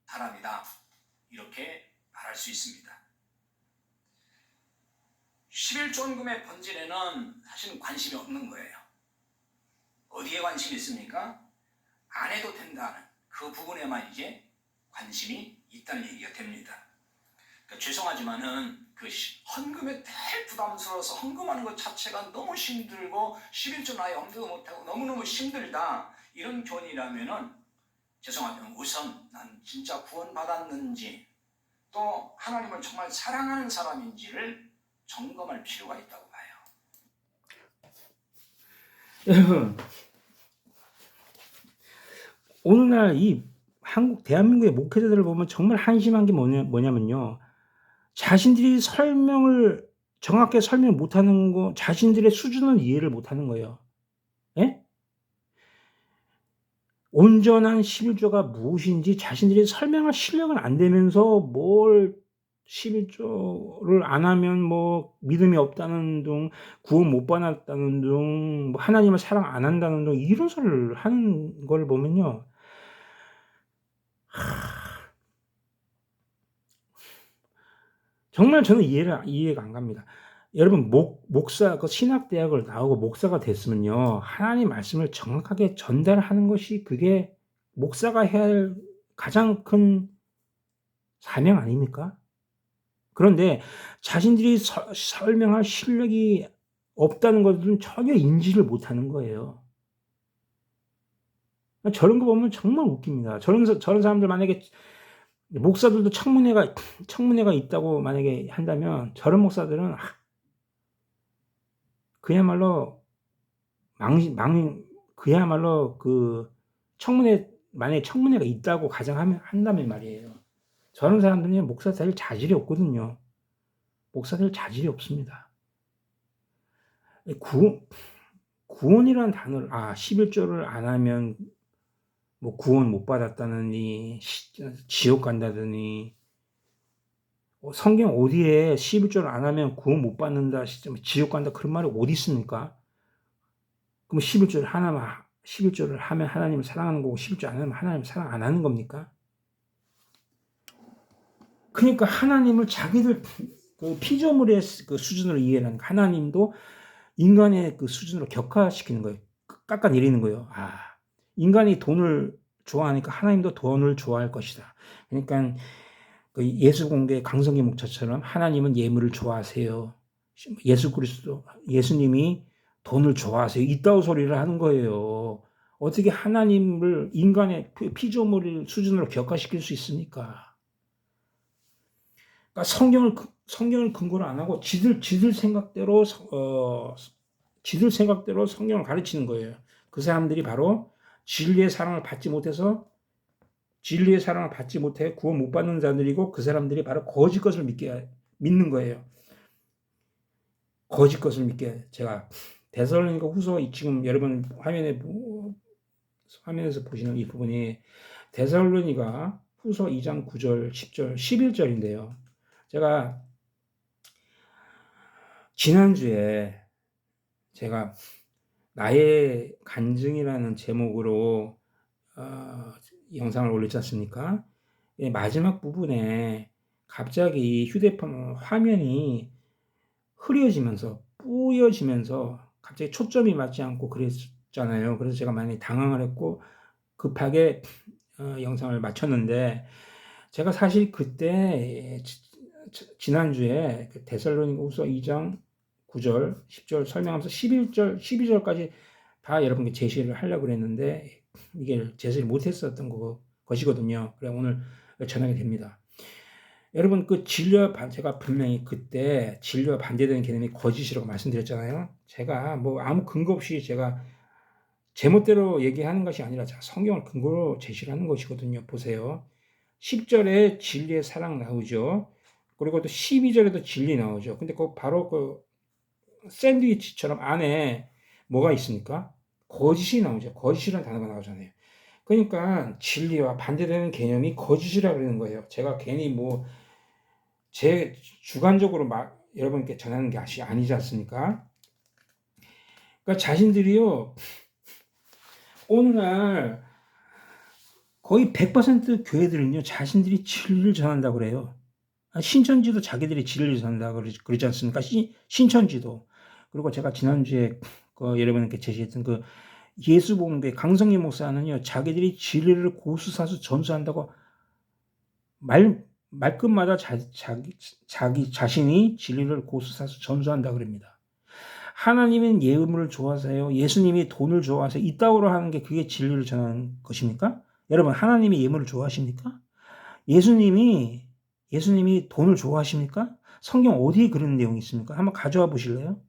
바랍니다. 이렇게 말할 수 있습니다. 11조원금의 본질에는 사실은 관심이 없는 거예요. 어디에 관심이 있습니까? 안 해도 된다는 그 부분에만 이제 관심이 있다는 얘기가 됩니다. 그러니까 죄송하지만은 그 헌금에 대해 부담스러워서 헌금하는 것 자체가 너무 힘들고 11조 아예 엄두도 못하고 너무너무 힘들다 이런 교훈이라면은 죄송하지만 우선 난 진짜 구원받았는지 또 하나님을 정말 사랑하는 사람인지를 점검할 필요가 있다고 봐요. 여러분, 오늘날 이 대한민국의 목회자들을 보면 정말 한심한 게 뭐냐면요. 자신들이 정확하게 설명 못하는 거, 자신들의 수준을 이해를 못하는 거예요. 예? 온전한 11조가 무엇인지 자신들이 설명할 실력은 안 되면서 뭘 11조를 안 하면 뭐 믿음이 없다는 둥, 구원 못 받았다는 둥, 뭐 하나님을 사랑 안 한다는 둥, 이런 소리를 하는 걸 보면요. 정말 저는 이해가 안 갑니다. 여러분, 목사, 그 신학대학을 나오고 목사가 됐으면요. 하나님 말씀을 정확하게 전달하는 것이 그게 목사가 해야 할 가장 큰 사명 아닙니까? 그런데 자신들이 설명할 실력이 없다는 것은 전혀 인지를 못하는 거예요. 저런 거 보면 정말 웃깁니다. 저런 사람들 만약에 목사들도 청문회가 있다고 만약에 한다면 저런 목사들은 그야말로 그야말로 그 만약에 청문회가 있다고 한다면 말이에요. 저런 사람들은 목사 될 자질이 없거든요. 목사들 자질이 없습니다. 구원이라는 단어를 11조를 안 하면 뭐 구원 못 받았다느니 지옥 간다더니 성경 어디에 11조를 안 하면 구원 못 받는다, 지옥 간다 그런 말이 어디 있습니까? 그럼 11조를 하면 하나님을 사랑하는 거고 11조 안 하면 하나님을 사랑 안 하는 겁니까? 그러니까 하나님을 자기들 그 피조물의 그 수준으로 이해하는 하나님도 인간의 그 수준으로 격화시키는 거예요. 깎아내리는 거예요. 인간이 돈을 좋아하니까 하나님도 돈을 좋아할 것이다. 그러니까 그 예수 공개 강성기 목사처럼 하나님은 예물을 좋아하세요. 예수님이 돈을 좋아하세요. 이따위 소리를 하는 거예요. 어떻게 하나님을 인간의 피조물 수준으로 격화시킬 수 있습니까? 그러니까 성경을 근거로 안 하고 지들 생각대로 성경을 가르치는 거예요. 그 사람들이 바로 진리의 사랑을 받지 못해 구원 못 받는 자들이고 그 사람들이 바로 거짓 것을 믿는 거예요. 거짓 것을 믿게 제가 데살로니가 후서 지금 여러분 화면에서 보시는 이 부분이 데살로니가 후서 2장 9절, 10절, 11절인데요. 제가 지난주에 제가 나의 간증이라는 제목으로 영상을 올렸지 않습니까? 마지막 부분에 갑자기 휴대폰 화면이 흐려지면서 뿌여지면서 갑자기 초점이 맞지 않고 그랬잖아요. 그래서 제가 많이 당황을 했고 급하게 영상을 마쳤는데 제가 사실 그때 지난주에 데살로니가후서 2장 9절, 10절 설명하면서 11절, 12절까지 다 여러분께 제시를 하려고 그랬는데 이게 제시를 못했었던 것이거든요. 그래 오늘 전하게 됩니다. 여러분 제가 분명히 그때 진료와 반대되는 개념이 거짓이라고 말씀드렸잖아요. 제가 뭐 아무 근거 없이 제가 제멋대로 얘기하는 것이 아니라 성경을 근거로 제시를 하는 것이거든요. 보세요. 10절에 진리의 사랑 나오죠. 그리고 또 12절에도 진리 나오죠. 근데 바로 그 샌드위치처럼 안에 뭐가 있습니까? 거짓이 나오죠. 거짓이라는 단어가 나오잖아요. 그러니까 진리와 반대되는 개념이 거짓이라 그러는 거예요. 제가 괜히 제 주관적으로 여러분께 전하는 게 아니지 않습니까? 그러니까 자신들이요, 오늘날 거의 100% 교회들은요, 자신들이 진리를 전한다고 그래요. 신천지도 자기들이 진리를 전한다고 그러지 않습니까? 신천지도. 그리고 제가 지난주에 여러분께 제시했던 그 예수복음교회 강성기 목사는요, 자기들이 진리를 고수사수 전수한다고 말끝마다 자기 자신이 진리를 고수사수 전수한다 그럽니다. 하나님은 예물을 좋아하세요? 예수님이 돈을 좋아하세요? 이따위로 하는 게 그게 진리를 전하는 것입니까? 여러분, 하나님이 예물을 좋아하십니까? 예수님이 돈을 좋아하십니까? 성경 어디에 그런 내용이 있습니까? 한번 가져와 보실래요?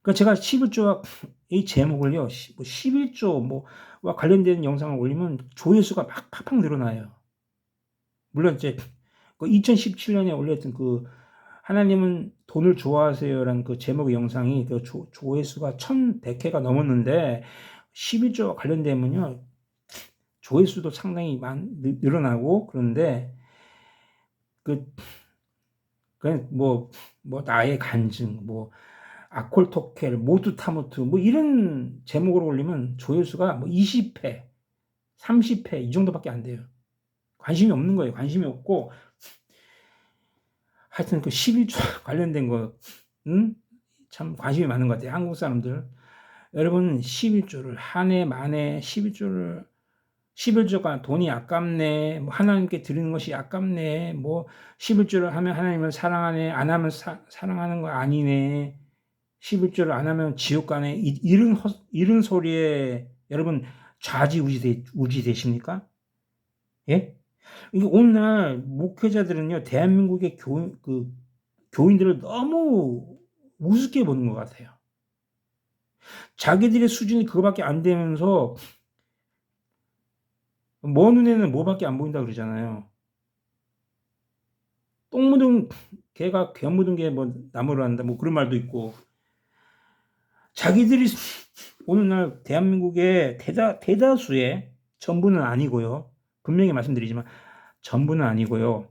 그러니까 제가 11조와 이 제목을요, 뭐 11조 뭐와 관련된 영상을 올리면 조회수가 막 팍팍 늘어나요. 물론 이제 그 2017년에 올렸던 그 하나님은 돈을 좋아하세요라는 그 제목의 영상이 그 조회수가 1100회가 넘었는데 11조와 관련되면요, 조회수도 상당히 늘어나고 그런데 그냥 뭐 나의 간증, 뭐 아콜토켈, 모투타모트 뭐 이런 제목으로 올리면 조회수가 뭐 20회, 30회 이 정도밖에 안 돼요. 관심이 없는 거예요. 관심이 없고 하여튼 그 11조 관련된 거, 참 관심이 많은 것 같아요. 한국 사람들. 여러분 11조를 한 해 만에 11조가 돈이 아깝네, 뭐 하나님께 드리는 것이 아깝네, 뭐 11조를 하면 하나님을 사랑하네, 안 하면 사랑하는 거 아니네, 11조를 안 하면 지옥 가네, 이런 소리에 여러분 좌지우지 되십니까? 예? 이게 오늘날 목회자들은요, 대한민국의 교인들을 너무 우습게 보는 것 같아요. 자기들의 수준이 그거밖에 안 되면서 먼 눈에는 뭐밖에 안 보인다 그러잖아요. 똥 묻은 개가 괴 묻은 게 뭐 나무를 한다 뭐 그런 말도 있고, 자기들이 오늘날 대한민국의 대다수의, 전부는 아니고요, 분명히 말씀드리지만 전부는 아니고요,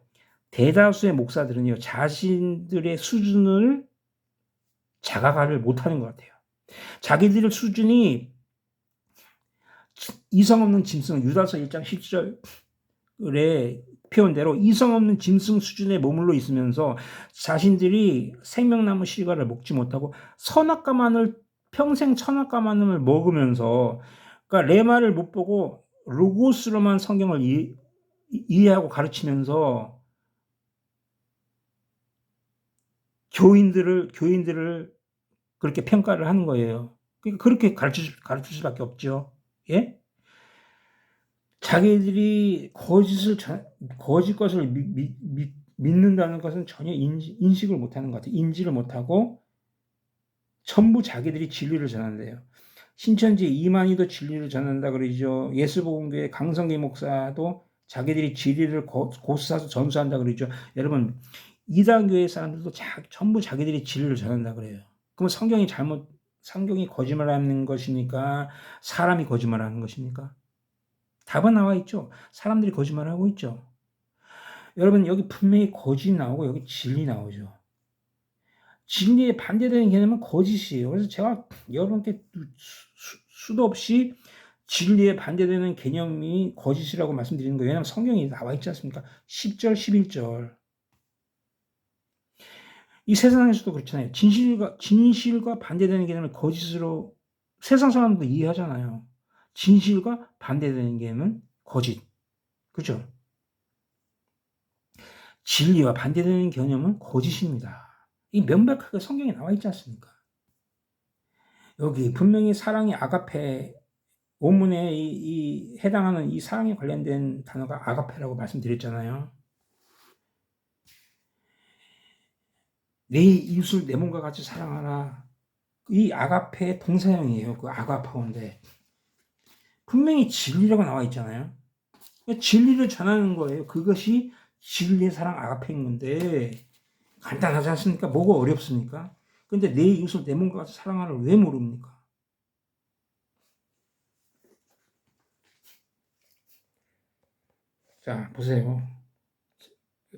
대다수의 목사들은요, 자신들의 수준을 자각을 못하는 것 같아요. 자기들의 수준이 이성 없는 짐승, 유다서 1장 10절에 표현대로 이성 없는 짐승 수준에 머물러 있으면서 자신들이 생명나무 실과를 먹지 못하고 평생 선악과만을 먹으면서, 그러니까 레마를 못 보고 로고스로만 성경을 이해하고 가르치면서 교인들을 그렇게 평가를 하는 거예요. 그러니까 그렇게 가르칠 수밖에 없죠. 예? 자기들이 거짓 것을 믿는다는 것은 전혀 인식을 못하는 것 같아요. 인지를 못하고 전부 자기들이 진리를 전한대요. 신천지 이만희도 진리를 전한다 그러죠. 예수복음교회 강성기 목사도 자기들이 진리를 고수사서 전수한다 그러죠. 여러분, 이단교회 사람들도 전부 자기들이 진리를 전한다 그래요. 그럼 성경이 거짓말하는 것입니까? 사람이 거짓말하는 것입니까? 답은 나와 있죠. 사람들이 거짓말하고 있죠. 여러분, 여기 분명히 거짓 나오고 여기 진리 나오죠. 진리에 반대되는 개념은 거짓이에요. 그래서 제가 여러분께 수도 없이 진리에 반대되는 개념이 거짓이라고 말씀드리는 거예요. 왜냐하면 성경이 나와 있지 않습니까? 10절, 11절. 이 세상에서도 그렇잖아요. 진실과 반대되는 개념을 거짓으로 세상 사람도 이해하잖아요. 진실과 반대되는 개념은 거짓. 그죠? 진리와 반대되는 개념은 거짓입니다. 이 명백하게 성경에 나와 있지 않습니까? 여기 분명히 사랑이 아가페, 원문에 해당하는 이 사랑에 관련된 단어가 아가페라고 말씀드렸잖아요. 내 이웃을 내 몸과 같이 사랑하라. 이 아가페의 동사형이에요. 그 아가파인데 분명히 진리라고 나와 있잖아요. 진리를 전하는 거예요. 그것이 진리의 사랑 아가페인 건데 간단하지 않습니까? 뭐가 어렵습니까? 근데 내 이웃을 내 몸과 같이 사랑하를 왜 모릅니까? 자, 보세요.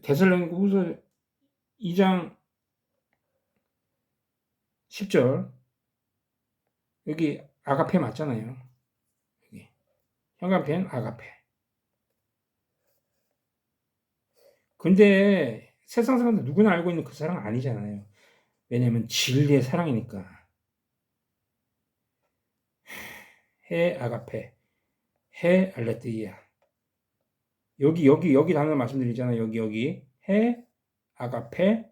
데살로니가후서 2장 10절. 여기 아가페 맞잖아요. 여기. 아가페는 아가페. 근데 세상 사람들 누구나 알고 있는 그 사랑 아니잖아요. 왜냐면 진리의 사랑이니까. 헤 아가페, 헤 알레트이아. 여기 단어 말씀드리잖아요. 여기 헤 아가페,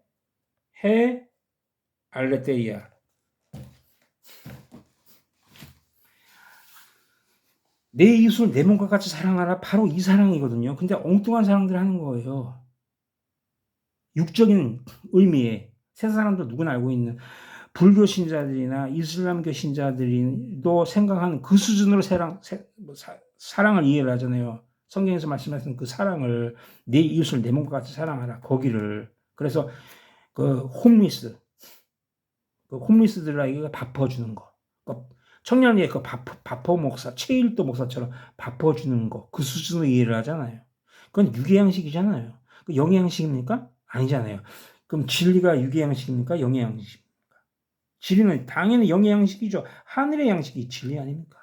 헤 알레테이아. 내 이웃을 내 몸과 같이 사랑하라. 바로 이 사랑이거든요. 근데 엉뚱한 사랑들 하는 거예요. 육적인 의미에 세상 사람도 누구나 알고 있는 불교 신자들이나 이슬람교 신자들도 생각하는 그 수준으로 사랑을 이해를 하잖아요. 성경에서 말씀하신 그 사랑을 내 이웃을 내 몸과 같이 사랑하라. 거기를. 그래서 그 홈리스들에게 밥퍼주는 거. 청년리에 그 밥퍼 목사, 최일도 목사처럼 밥퍼주는 거. 그 수준으로 이해를 하잖아요. 그건 유교 양식이잖아요. 그 영의 양식입니까? 아니잖아요. 그럼 진리가 유교 양식입니까? 영의 양식입니까? 진리는 당연히 영의 양식이죠. 하늘의 양식이 진리 아닙니까?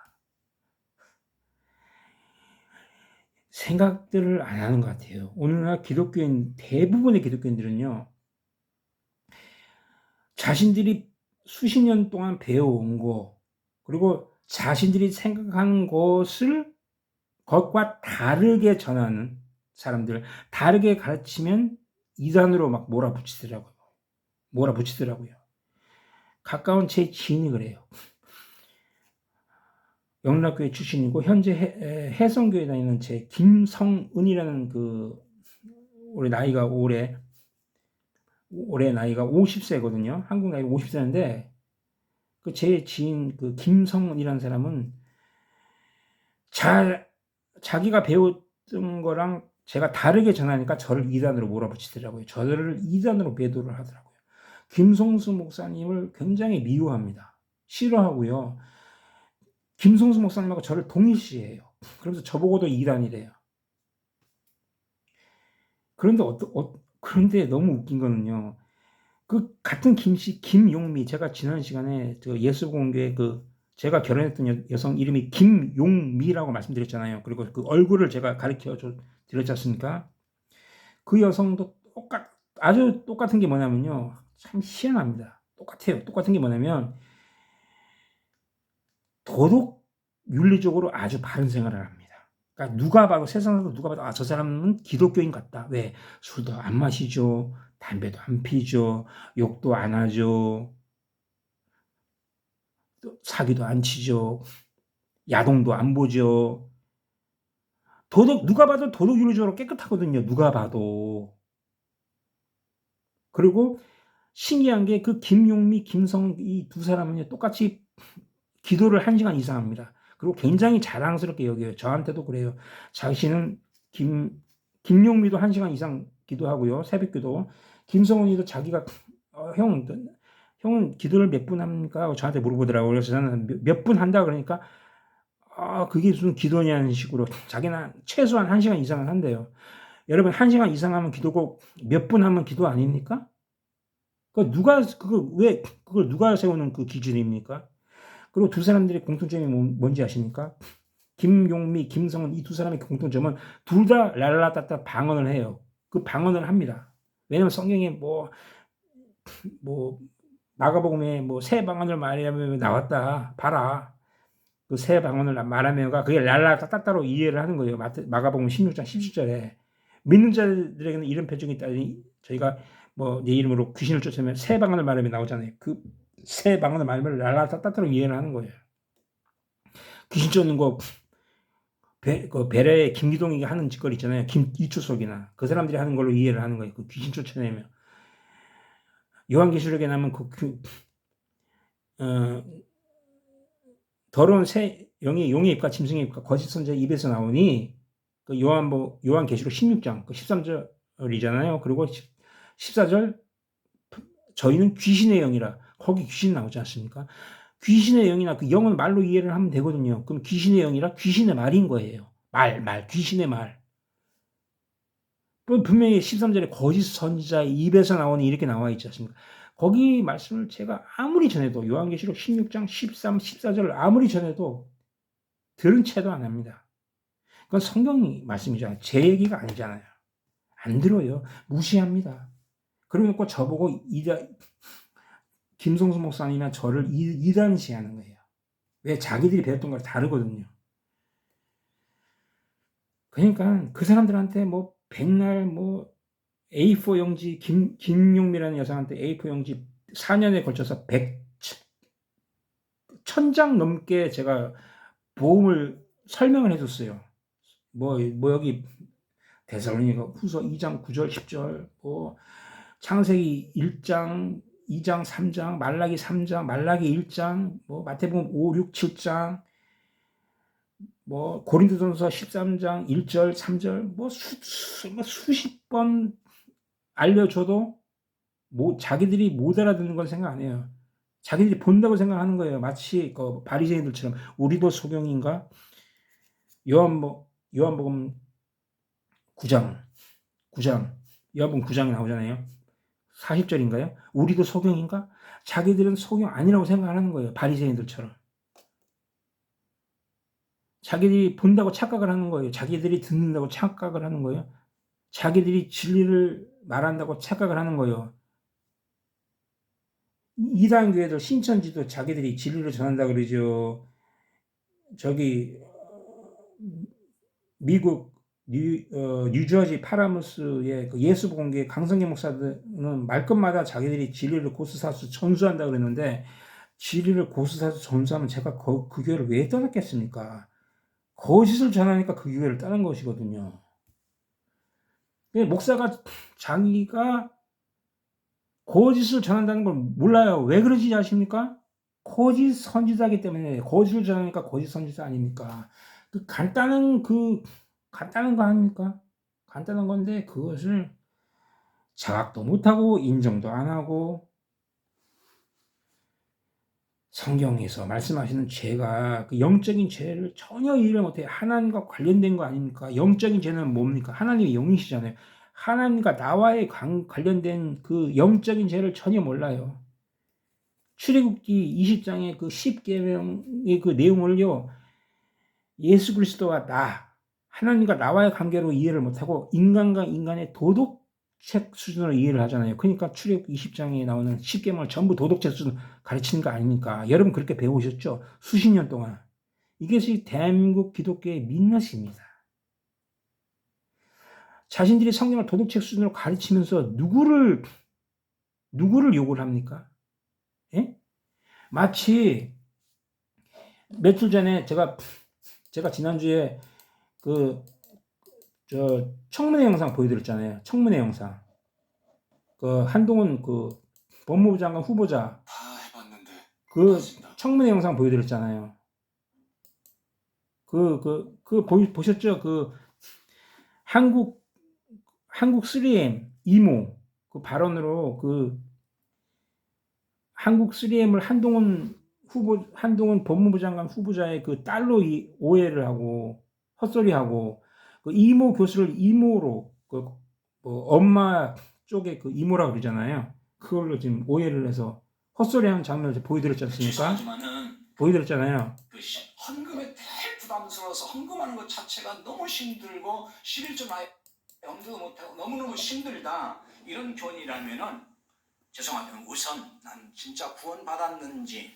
생각들을 안 하는 것 같아요. 오늘날 대부분의 기독교인들은요, 자신들이 수십 년 동안 배워온 거, 그리고 자신들이 생각하는 것과 다르게 전하는 사람들, 다르게 가르치면 이단으로 막 몰아붙이더라고요. 가까운 제 지인이 그래요. 영락교회 출신이고 현재 해성교회 다니는 제 김성은이라는 올해 나이가 50세거든요. 한국 나이가 50세인데 그 제 지인 그 김성은이라는 사람은 자기가 배웠던 거랑 제가 다르게 전하니까 저를 이단으로 몰아붙이더라고요. 저를 이단으로 배도를 하더라고요. 김성수 목사님을 굉장히 미워합니다. 싫어하고요. 김성수 목사님하고 저를 동일시해요. 그러면서 저보고도 이단이래요. 그런데 너무 웃긴 거는요. 그 같은 김용미, 제가 지난 시간에 예수공교회 제가 결혼했던 여성 이름이 김용미라고 말씀드렸잖아요. 그리고 그 얼굴을 제가 가르쳐 드렸지 않습니까? 그 여성도 아주 똑같은 게 뭐냐면요. 참 희한합니다. 똑같아요. 똑같은 게 뭐냐면 도덕 윤리적으로 아주 바른 생활을 합니다. 그러니까 누가 봐도 세상에서 누가 봐도 저 사람은 기독교인 같다. 왜? 술도 안 마시죠. 담배도 안 피죠. 욕도 안 하죠. 사기도 안 치죠. 야동도 안 보죠. 누가 봐도 도덕 윤리적으로 깨끗하거든요. 누가 봐도. 그리고 신기한 게 그 김용미, 김성 이 두 사람은요. 똑같이 기도를 1시간 이상 합니다. 그리고 굉장히 자랑스럽게 여겨요. 저한테도 그래요. 자신은 김용미도 1시간 이상 기도하고요. 새벽기도. 김성훈이도 자기가 형은 기도를 몇 분 합니까? 저한테 물어보더라고요. 그래서 저는 몇 분 한다 그러니까 그게 무슨 기도냐는 식으로 자기는 최소한 1시간 이상은 한대요. 여러분 1시간 이상 하면 기도고 몇 분 하면 기도 아닙니까? 그걸 누가 세우는 그 기준입니까? 그리고 두 사람들의 공통점이 뭔지 아십니까? 김용미, 김성은 이 두 사람의 공통점은 둘 다 랄라따따 방언을 해요. 그 방언을 합니다. 왜냐면 성경에 마가복음에 새 방언을 말하면 나왔다. 봐라. 그 새 방언을 말하면가 그게 랄라따따따로 이해를 하는 거예요. 마가복음 16장 17절에 믿는 자들에게는 이런 표적이 있다니 저희가 내 이름으로 귀신을 쫓으면 새 방언을 말하면 나오잖아요. 그 새 방언을 말하면 랄라따따따로 이해를 하는 거예요. 귀신 쫓는 거 베레의 김기동이 하는 짓거리 있잖아요. 이추석이나 그 사람들이 하는 걸로 이해를 하는 거예요. 그 귀신 쫓아내면 요한계시록에 나면 더러운 새 용의 입과 짐승의 입과 거짓 선지자의 입에서 나오니 그 요한계시록 16장 13절이잖아요. 그리고 14절 저희는 귀신의 영이라 거기 귀신 나오지 않습니까? 귀신의 영이나 그 영은 말로 이해를 하면 되거든요. 그럼 귀신의 영이라 귀신의 말인 거예요. 귀신의 말. 분명히 13절에 거짓 선지자의 입에서 나오니 이렇게 나와 있지 않습니까? 거기 말씀을 제가 아무리 전해도 요한계시록 16장 13, 14절을 아무리 전해도 들은 채도 안 합니다. 그건 성경 말씀이잖아요. 제 얘기가 아니잖아요. 안 들어요. 무시합니다. 그러니까 저보고 김성수 목사님이나 저를 이단시하는 거예요. 왜? 자기들이 배웠던 걸 다르거든요. 그러니까 그 사람들한테 뭐 백날 뭐 A4 용지 김용미라는 여성한테 A4 용지 4년에 걸쳐서 1000장 넘게 제가 보험을 설명을 해줬어요. 뭐 여기 데살로니가 후서 2장 9절 10절 뭐 창세기 1장 2장 3장 말라기 3장 말라기 1장 뭐 마태복음 5, 6, 7장 뭐 고린도전서 13장 1절 3절 뭐 수십 번 알려줘도 뭐 자기들이 못 알아듣는 건 생각 안 해요. 자기들이 본다고 생각하는 거예요. 마치 그 바리새인들처럼 우리도 소경인가? 요한복음 9장 요한복음 9장에 나오잖아요. 40절인가요? 우리도 소경인가? 자기들은 소경 아니라고 생각하는 거예요. 바리새인들처럼. 자기들이 본다고 착각을 하는 거예요. 자기들이 듣는다고 착각을 하는 거예요. 자기들이 진리를 말한다고 착각을 하는 거예요. 이단 교회들 신천지도 자기들이 진리를 전한다 그러죠. 저기 미국 뉴저지 파라무스의 그 예수복음교회 강성기 목사들은 말끝마다 자기들이 진리를 고스사수 전수한다 그랬는데 진리를 고스사수 전수하면 제가 그 교회를 왜 떠났겠습니까? 거짓을 전하니까 그 교회를 떠난 것이거든요. 목사가 자기가 거짓을 전한다는 걸 몰라요. 왜 그러지 아십니까? 거짓 선지자이기 때문에 거짓을 전하니까 거짓 선지자 아닙니까? 간단한 거 아닙니까? 간단한 건데 그것을 자각도 못하고 인정도 안 하고 성경에서 말씀하시는 죄가 그 영적인 죄를 전혀 이해를 못해요. 하나님과 관련된 거 아닙니까? 영적인 죄는 뭡니까? 하나님이 영이시잖아요. 하나님과 나와의 관련된 그 영적인 죄를 전혀 몰라요. 출애굽기 20장의 그 10계명의 그 내용을요. 예수 그리스도와 하나님과 나와의 관계로 이해를 못하고 인간과 인간의 도덕책 수준으로 이해를 하잖아요. 그러니까 출애굽기 20장에 나오는 10계명을 전부 도덕책 수준으로 가르치는 거 아닙니까? 여러분 그렇게 배우셨죠? 수십 년 동안. 이것이 대한민국 기독교의 민낯입니다. 자신들이 성경을 도덕책 수준으로 가르치면서 누구를 욕을 합니까? 예? 마치 며칠 전에 제가 지난주에 청문회 영상 보여드렸잖아요. 청문회 영상. 한동훈 법무부 장관 후보자. 다 해봤는데. 청문회 영상 보여드렸잖아요. 보셨죠? 한국 3M 이모 발언으로 한국 3M을 한동훈 법무부 장관 후보자의 딸로 오해를 하고 헛소리하고 이모 교수를 이모로 엄마 쪽에 이모라고 그러잖아요. 그걸로 지금 오해를 해서 헛소리하는 장면을 보여드렸지 않습니까? 보여드렸잖아요. 헌금에 대해 부담스러워서 헌금하는 것 자체가 너무 힘들고 11조 나에 엄두도 못하고 너무너무 힘들다. 이런 교훈이라면은 죄송하지만 우선 난 진짜 구원받았는지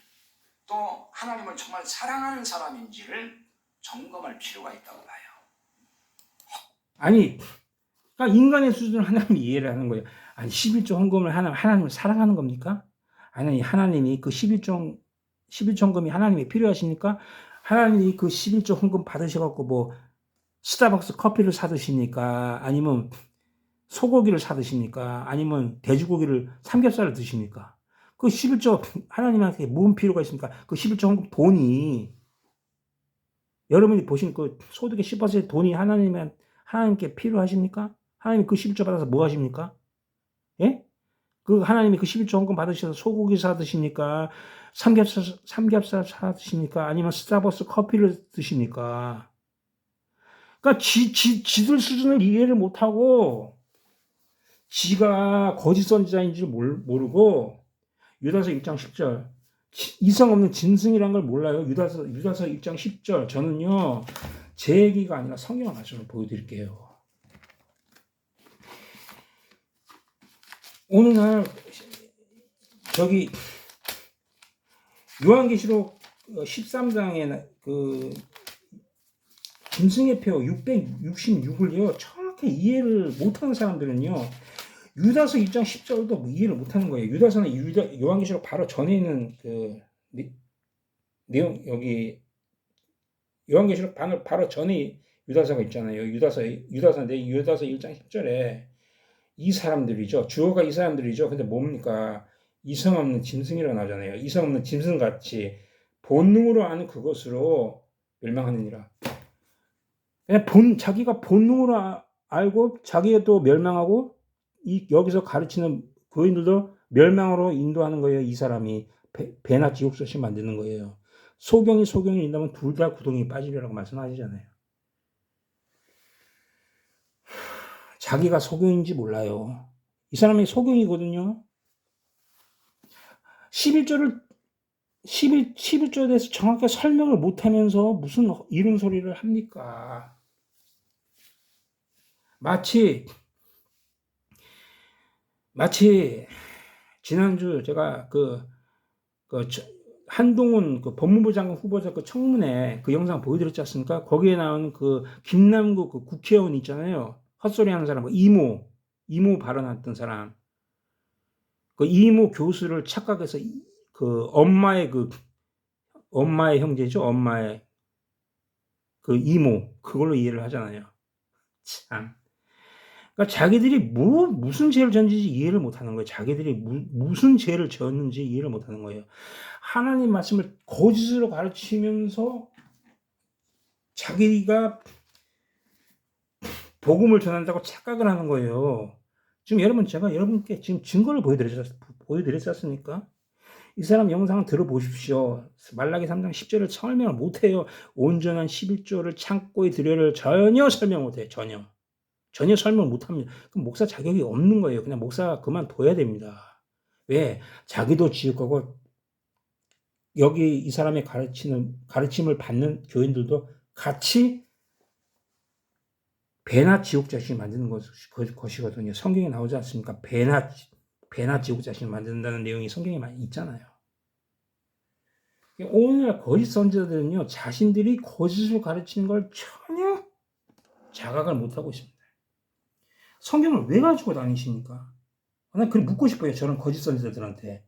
또 하나님을 정말 사랑하는 사람인지를 점검할 필요가 있다고 봐요. 아니, 그러니까 인간의 수준을 하나님이 이해를 하는 거예요. 아니 11조 헌금을 하나님을 사랑하는 겁니까? 아니 하나님이 11조 헌금이 하나님이 필요하십니까? 하나님이 11조 헌금 받으셔갖고 뭐 스타벅스 커피를 사드십니까? 아니면 소고기를 사드십니까? 아니면 돼지고기를 삼겹살을 드십니까? 11조 하나님한테 무슨 필요가 있습니까? 11조 헌금 돈이 여러분이 보신 소득의 10% 돈이 하나님께 필요하십니까? 하나님 11조 받아서 뭐 하십니까? 예? 하나님이 11조 헌금 받으셔서 소고기 사드십니까? 삼겹살 사드십니까? 아니면 스타벅스 커피를 드십니까? 그러니까 지들 수준을 이해를 못하고 지가 거짓 선지자인 줄 모르고 유다서 1장 10절 이성 없는 짐승이란 걸 몰라요. 유다서 1장 10절 저는요 제 얘기가 아니라 성경 말씀을 보여드릴게요. 오늘날 저기 요한계시록 13장에 그 짐승의 표 666을요 정확히 이해를 못하는 사람들은요 유다서 1장 10절도 이해를 못하는 거예요. 유다서는 요한계시록 바로 전에 있는 그 내용, 여기 요한계시록 바로 전에 유다서가 있잖아요. 유다서 1장 10절에 이 사람들이죠. 주어가 이 사람들이죠. 근데 뭡니까? 이성 없는 짐승이라고 나오잖아요. 이성 없는 짐승같이 본능으로 아는 그것으로 멸망하느니라. 그냥 자기가 본능으로 알고 자기가 또 멸망하고 여기서 가르치는 교인들도 멸망으로 인도하는 거예요. 이 사람이 배나 지옥소식 만드는 거예요. 소경이 인다면 둘 다 구덩이 빠지리라고 말씀하시잖아요. 자기가 소경인지 몰라요. 이 사람이 소경이거든요. 11절에 대해서 정확하게 설명을 못하면서 무슨 이런 소리를 합니까? 마치 지난주 제가 한동훈 법무부 장관 후보자 청문회 영상 보여드렸지 않습니까? 거기에 나온 김남국 국회의원 있잖아요. 헛소리 하는 사람, 이모 발언했던 사람. 이모 교수를 착각해서 엄마의 형제죠. 엄마의 이모, 그걸로 이해를 하잖아요. 참. 그러니까 자기들이 무슨 죄를 졌는지 이해를 못하는 거예요. 자기들이 무슨 죄를 졌는지 이해를 못하는 거예요. 하나님 말씀을 거짓으로 가르치면서 자기가 복음을 전한다고 착각을 하는 거예요. 지금 제가 여러분께 지금 증거를 보여드렸었으니까 이 사람 영상 들어보십시오. 말라기 3장 10절을 설명을 못해요. 온전한 11조를 창고에 들여를 전혀 설명 못해요. 전혀 설명 못합니다. 그럼 목사 자격이 없는 거예요. 그냥 목사 그만둬야 됩니다. 왜? 자기도 지옥 가고 여기 이 사람의 가르침을 받는 교인들도 같이 배나 지옥 자신을 만드는 것이거든요. 성경에 나오지 않습니까? 배나 지옥 자신을 만든다는 내용이 성경에 많이 있잖아요. 오늘날 거짓 선지자들은요, 자신들이 거짓을 가르치는 걸 전혀 자각을 못하고 있습니다. 성경을 왜 가지고 다니십니까? 난 그걸 묻고 싶어요. 저런 거짓 선지자들한테.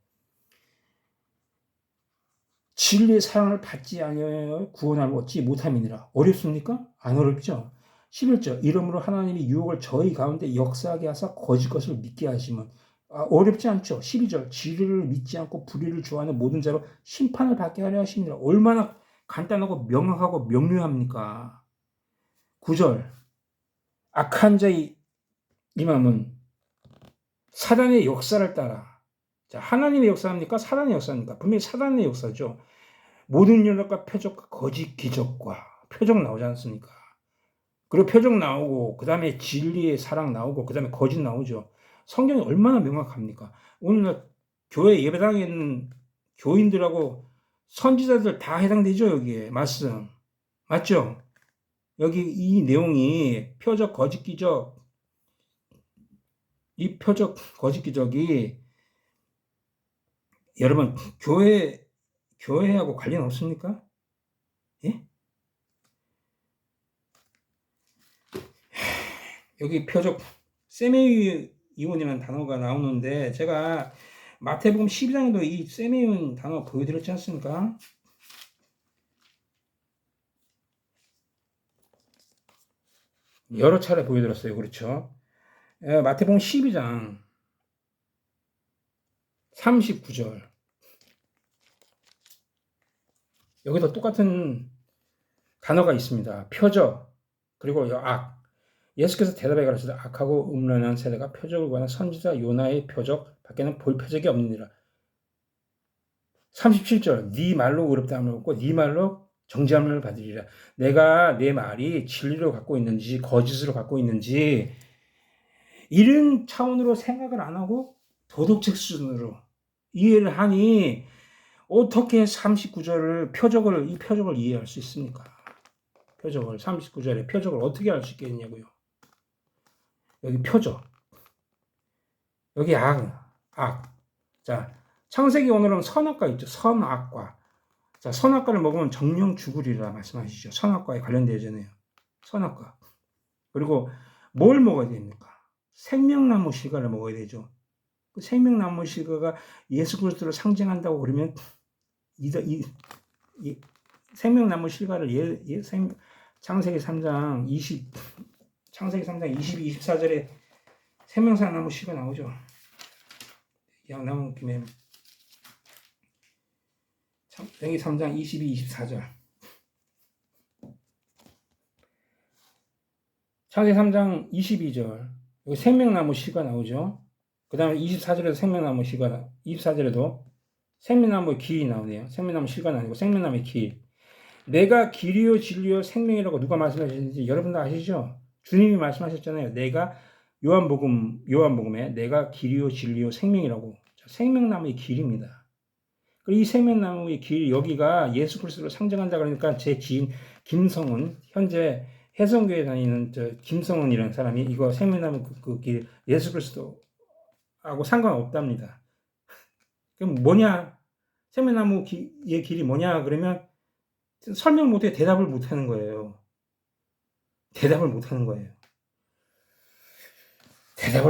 진리의 사랑을 받지 아니하여 구원을 얻지 못함이니라. 어렵습니까? 안 어렵죠? 11절 이러므로 하나님이 유혹을 저희 가운데 역사하게 하사 거짓 것을 믿게 하시면 어렵지 않죠. 12절 진리를 믿지 않고 불의를 좋아하는 모든 자로 심판을 받게 하려 하십니다. 얼마나 간단하고 명확하고 명료합니까? 9절 악한 자의 임함은 사단의 역사를 따라. 자, 하나님의 역사입니까? 사단의 역사입니까? 분명히 사단의 역사죠. 모든 연락과 표적과 거짓 기적과 표적 나오지 않습니까? 그리고 표적 나오고 그 다음에 진리의 사랑 나오고 그 다음에 거짓 나오죠. 성경이 얼마나 명확합니까? 오늘 교회 예배당에 있는 교인들하고 선지자들 다 해당되죠. 여기에 말씀 맞죠? 여기 이 내용이 표적 거짓 기적 이 표적 거짓 기적이 여러분 교회하고 관련 없습니까? 예? 여기 표적 세메이온이라는 단어가 나오는데 제가 마태복음 12장에도 이 세메이온 단어 보여드렸지 않습니까? 여러 차례 보여드렸어요. 그렇죠? 마태복음 12장 39절 여기도 똑같은 단어가 있습니다. 표적 그리고 악. 예수께서 대답해 가라사대 악하고 음란한 세대가 표적을 구하는 선지자 요나의 표적 밖에는 볼 표적이 없느니라. 37절 네 말로 의롭다함을 얻고 네 말로 정죄함을 받으리라. 내가 내 말이 진리로 갖고 있는지 거짓으로 갖고 있는지 이런 차원으로 생각을 안 하고 도덕적 수준으로 이해를 하니 어떻게 39절을 이 표적을 이해할 수 있습니까? 표적을 39절에 표적을 어떻게 알 수 있겠냐고요. 여기 표적. 여기 악. 자, 창세기 오늘은 선악과 있죠. 선악과. 자, 선악과를 먹으면 정령 죽으리라 말씀하시죠. 선악과에 관련되잖아요. 선악과. 그리고 뭘 먹어야 됩니까? 생명나무 실과를 먹어야 되죠. 그 생명나무 실과가 예수 그리스도를 상징한다고 그러면 이 생명나무 실과를 창세기 3장 22, 24절에 생명나무 실과 나오죠. 그냥 나온 김에 창세기 3장 22, 24절. 창세기 3장 22절. 여기 생명나무 실과 나오죠. 그 다음에 24절에도 생명나무 실과, 24절에도 생명나무의 길이 나오네요. 생명나무 실과는 아니고 생명나무의 길. 내가 길이요 진리요 생명이라고 누가 말씀하셨는지 여러분 다 아시죠? 주님이 말씀하셨잖아요. 내가 요한복음에 내가 길이요 진리요 생명이라고. 생명나무의 길입니다. 이 생명나무의 길 여기가 예수 그리스도를 상징한다 그러니까 제 지인 김성은 현재 해성교회 다니는 김성은이라는 사람이 이거 생명나무 그 길 예수 그리스도하고 상관없답니다. 그럼 뭐냐? 생명나무의 길이 뭐냐? 그러면 설명 못해 대답을 못하는 거예요. 대답을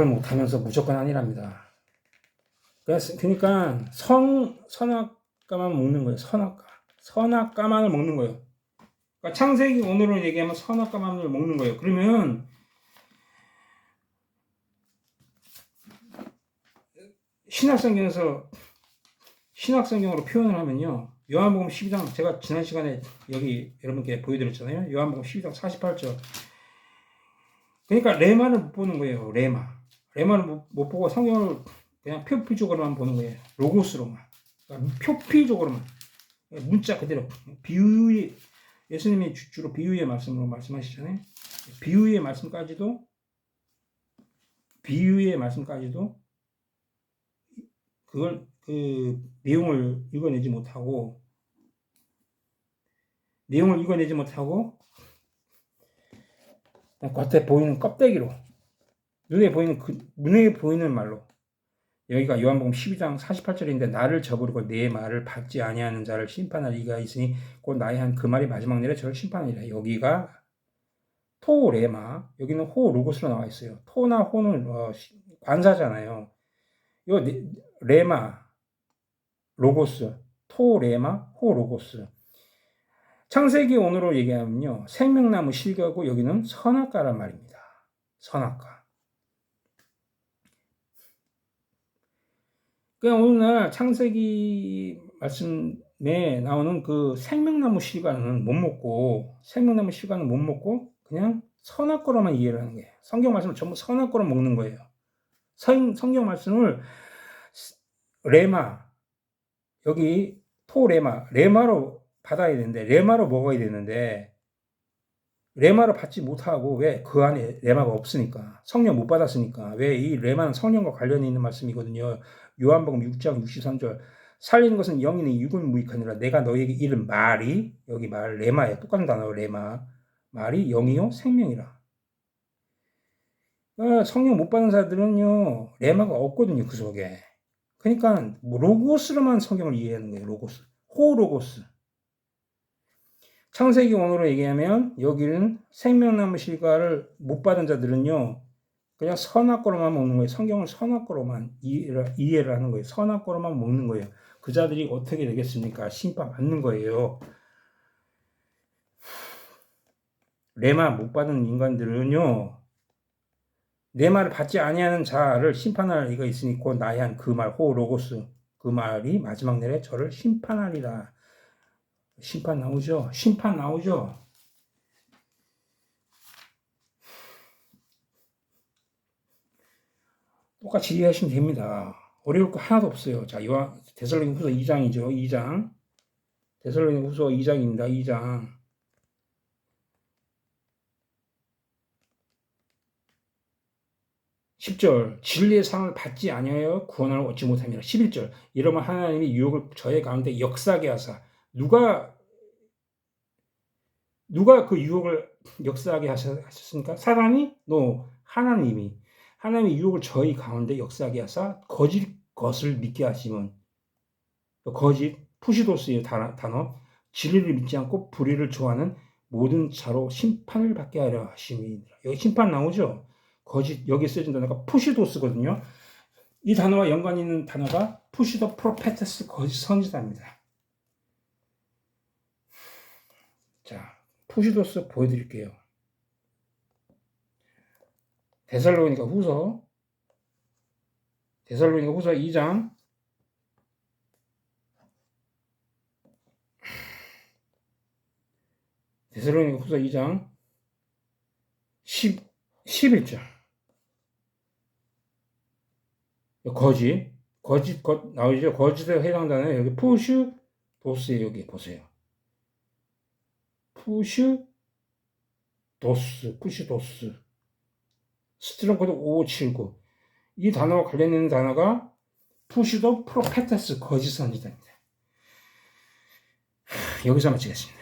못하면서 무조건 아니랍니다. 그러니까 선악과만 먹는 거예요. 선악과만을 먹는 거예요. 그러니까 창세기 오늘로 얘기하면 선악과만을 먹는 거예요. 그러면 신약성경으로 표현을 하면요. 요한복음 12장 제가 지난 시간에 여기 여러분께 보여드렸잖아요. 요한복음 12장 48절. 그러니까 레마를 못 보는 거예요. 레마를 못 보고 성경을 그냥 표피적으로만 보는 거예요. 로고스로만. 그러니까 표피적으로만. 문자 그대로. 비유의 예수님이 주로 비유의 말씀으로 말씀하시잖아요. 비유의 말씀까지도 그걸 그 내용을 읽어내지 못하고 겉에 보이는 껍데기로 눈에 보이는 말로 여기가 요한복음 12장 48절인데 나를 저버리고 내 말을 받지 아니하는 자를 심판할 이가 있으니 곧 나의 한 그 말이 마지막 날에 저를 심판하리라. 여기가 토레마 여기는 호 로고스로 나와 있어요. 토나 호는 관사잖아요. 요 레마 로고스 토레마 호 로고스. 창세기 오늘로 얘기하면요. 생명나무 실과고 여기는 선악과란 말입니다. 선악과. 그냥 오늘날 창세기 말씀에 나오는 그 생명나무 실과는 못 먹고 그냥 선악과로만 이해를 하는 거예요. 성경 말씀을 전부 선악과로 먹는 거예요. 성경 말씀을 레마 여기 레마로 받아야 되는데 레마로 먹어야 되는데 레마를 받지 못하고 왜? 그 안에 레마가 없으니까 성령 못 받았으니까. 왜? 이 레마는 성령과 관련이 있는 말씀이거든요. 요한복음 6장 63절 살리는 것은 영이니 육은 무익하니라. 내가 너에게 이른 말이 여기 말 레마예요. 똑같은 단어 레마 말이 영이요 생명이라. 성령 못 받은 사람들은요 레마가 없거든요. 그 속에. 그러니까 로고스로만 성경을 이해하는 거예요. 로고스 호로고스. 창세기 원어로 얘기하면 여기는 생명나무 실과를 못 받은 자들은요 그냥 선악과로만 먹는 거예요. 성경을 선악과로만 이해를 하는 거예요. 선악과로만 먹는 거예요. 그 자들이 어떻게 되겠습니까? 심판받는 거예요. 레마 못 받은 인간들은요 내 말을 받지 아니하는 자를 심판할 이가 있으니 곧 나의 한 그 말 호로고스 그 말이 마지막 날에 저를 심판하리라. 심판 나오죠. 똑같이 이해하시면 됩니다. 어려울 거 하나도 없어요. 자, 데살로니가후서 2장이죠. 2장. 데살로니가후서 2장입니다. 2장. 10절 진리의 상을 받지 아니하여 구원을 얻지 못함이라. 11절 이러면 하나님이 유혹을 저의 가운데 역사하게 하사 누가 누가 그 유혹을 역사하게 하셨습니까? 사단이? 하나님이. 하나님이 유혹을 저희 가운데 역사하게 하사 거짓 것을 믿게 하시면, 거짓, 푸시도스의 단어, 진리를 믿지 않고 불의를 좋아하는 모든 자로 심판을 받게 하려 하심이니라. 여기 심판 나오죠? 거짓, 여기 쓰여진 단어가 푸시도스거든요. 이 단어와 연관이 있는 단어가 푸시더 프로페테스, 거짓 선지자입니다. 자, 푸시도스 보여드릴게요. 데살로니가 후서 2장 11절. 거짓 것 나오죠? 거짓에 해당되는 여기 푸슈도스에 여기 보세요. 푸슈도스. 스트롱 코드 5579. 이 단어와 관련 있는 단어가 푸시도 프로페테스, 거짓 선지자입니다. 여기서 마치겠습니다.